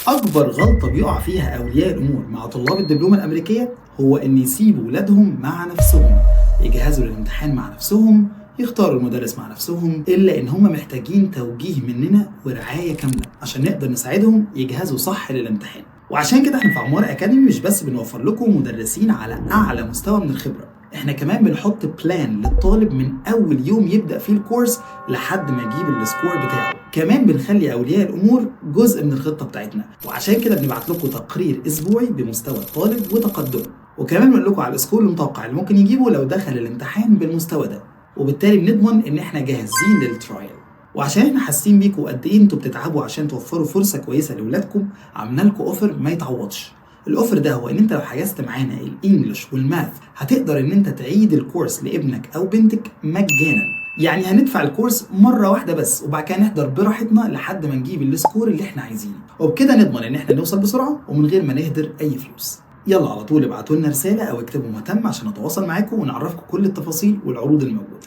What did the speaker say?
أكبر غلطة بيقع فيها أولياء الأمور مع طلاب الدبلومة الأمريكية هو إن يسيبوا ولادهم مع نفسهم، يجهزوا للامتحان مع نفسهم، يختاروا المدرس مع نفسهم، إلا إن هم محتاجين توجيه مننا ورعاية كاملة عشان نقدر نساعدهم يجهزوا صح للامتحان. وعشان كده احنا في عمارة أكاديمي مش بس بنوفر لكم مدرسين على أعلى مستوى من الخبرة، احنا كمان بنحط بلان للطالب من اول يوم يبدا فيه الكورس لحد ما يجيب السكور بتاعه. كمان بنخلي اولياء الامور جزء من الخطه بتاعتنا، وعشان كده بنبعت لكم تقرير اسبوعي بمستوى الطالب وتقدمه، وكمان بنقول لكم على السكور المتوقع اللي ممكن يجيبه لو دخل الامتحان بالمستوى ده، وبالتالي بنضمن ان احنا جاهزين للترايل. وعشان احنا حاسين بيكم قد ايه انتوا بتتعبوا عشان توفروا فرصه كويسه لاولادكم، عملنا لكم اوفر ما يتعوضش. الاوفر ده هو ان انت لو حجزت معانا الانجليش والماث هتقدر ان انت تعيد الكورس لابنك او بنتك مجانا. يعني هندفع الكورس مره واحده بس، وبعد كده نحضر براحتنا لحد ما نجيب السكور اللي احنا عايزينه، وبكده نضمن ان احنا نوصل بسرعه ومن غير ما نهدر اي فلوس. يلا على طول ابعتوا لنا رساله او اكتبوا مهتم عشان نتواصل معاكم ونعرفكم كل التفاصيل والعروض الموجوده.